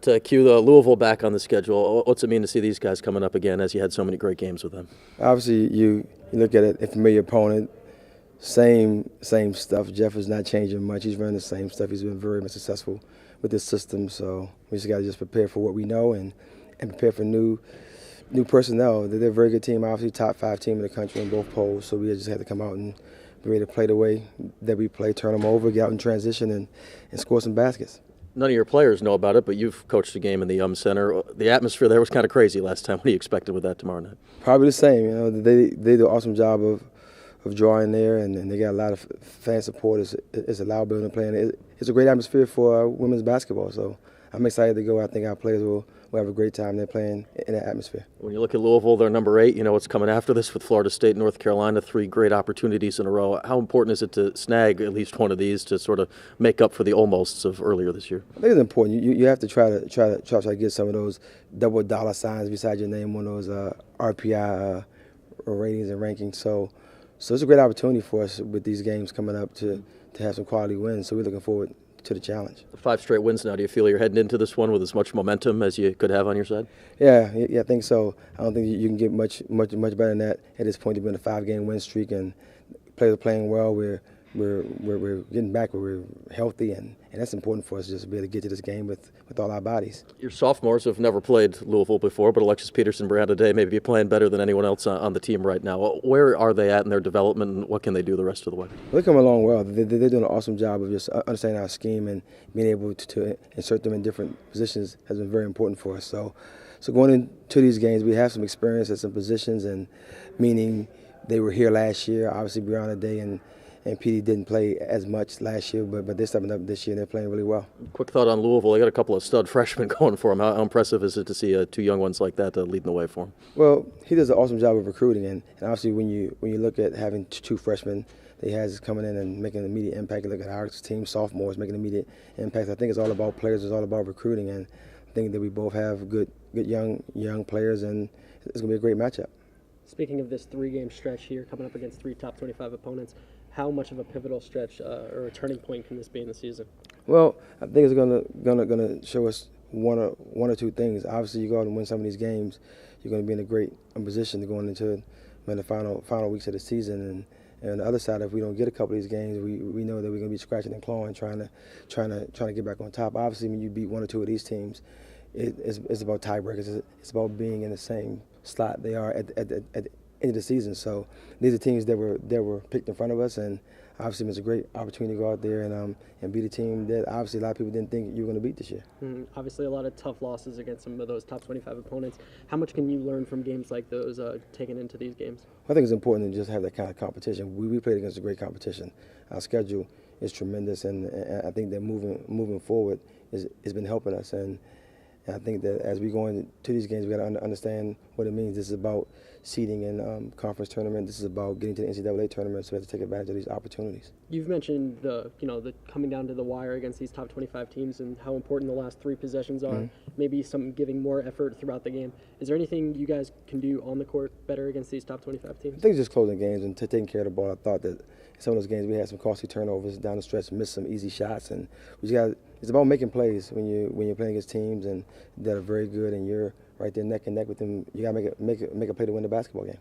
To cue the Louisville back on the schedule, what's it mean to see these guys coming up again as you had so many great games with them? Obviously, you look at it, a familiar opponent, same stuff. Jeff is not changing much. He's running the same stuff. He's been very successful with this system. So we just got to just prepare for what we know and prepare for new personnel. They're a very good team, obviously top 5 team in the country in both polls. So we just had to come out and be ready to play the way that we play, turn them over, get out in transition, and score some baskets. None of your players know about it, but you've coached a game in the Center. The atmosphere there was kind of crazy last time. What do you expected with that tomorrow night? Probably the same. You know, they do an awesome job of drawing there, and they got a lot of fan support. It's a loud building playing. It's a great atmosphere for women's basketball. So I'm excited to go. I think our players will have a great time there playing in that atmosphere. When you look at Louisville, they're number 8. You know what's coming after this with Florida State, North Carolina, 3 great opportunities in a row. How important is it to snag at least one of these to sort of make up for the almosts of earlier this year? I think it's important. You have to try to get some of those double dollar signs beside your name on those RPI ratings and rankings. So it's a great opportunity for us with these games coming up to have some quality wins. So we're looking forward to the challenge. 5 straight wins now. Do you feel you're heading into this one with as much momentum as you could have on your side? Yeah, I think so. I don't think you can get much better than that at this point. To be in a 5-game win streak, and players are playing well. We're getting back where we're healthy, and that's important for us just to be able to get to this game with all our bodies. Your sophomores have never played Louisville before, but Alexis Peterson, Brianna Day maybe playing better than anyone else on the team right now. Where are they at in their development, and what can they do the rest of the way? They're coming along well. They're doing an awesome job of just understanding our scheme, and being able to insert them in different positions has been very important for us. So going into these games, we have some experience at some positions, and meaning they were here last year. Obviously, Brianna Day and PD didn't play as much last year, but they're stepping up this year and they're playing really well. Quick thought on Louisville. They got a couple of stud freshmen going for them. How impressive is it to see 2 young ones like that leading the way for them? Well, he does an awesome job of recruiting, and obviously when you look at having 2 freshmen that he has coming in and making an immediate impact, you look at our team sophomores making an immediate impact. I think it's all about players. It's all about recruiting, and I think that we both have good young players, and it's going to be a great matchup. Speaking of this 3-game stretch here, coming up against 3 top 25 opponents, how much of a pivotal stretch or a turning point can this be in the season? Well, I think it's gonna show us one or 2 things. Obviously, you go out and win some of these games, you're going to be in a great position going into the final weeks of the season. And on the other side, if we don't get a couple of these games, we know that we're going to be scratching and clawing, trying to get back on top. Obviously, when you beat 1 or 2 of these teams, it's about tiebreakers. It's about being in the same slot they are at the end of the season. So these are teams that were picked in front of us, and obviously it's a great opportunity to go out there and beat a team that obviously a lot of people didn't think you were going to beat this year. Obviously a lot of tough losses against some of those top 25 opponents. How much can you learn from games like those taken into these games? I think it's important to just have that kind of competition. We played against a great competition. Our schedule is tremendous, and I think that moving forward has been helping us. And I think that as we go into these games, we got to understand what it means. This is about seeding in conference tournament. This is about getting to the NCAA tournament, so we have to take advantage of these opportunities. You've mentioned the coming down to the wire against these top 25 teams and how important the last 3 possessions are. Maybe some giving more effort throughout the game. Is there anything you guys can do on the court better against these top 25 teams? I think just closing games and taking care of the ball. I thought that in some of those games we had some costly turnovers down the stretch, missed some easy shots, and we just got. It's about making plays when you're playing against teams and that are very good, and you're right there neck and neck with them. You got to make a play to win the basketball game.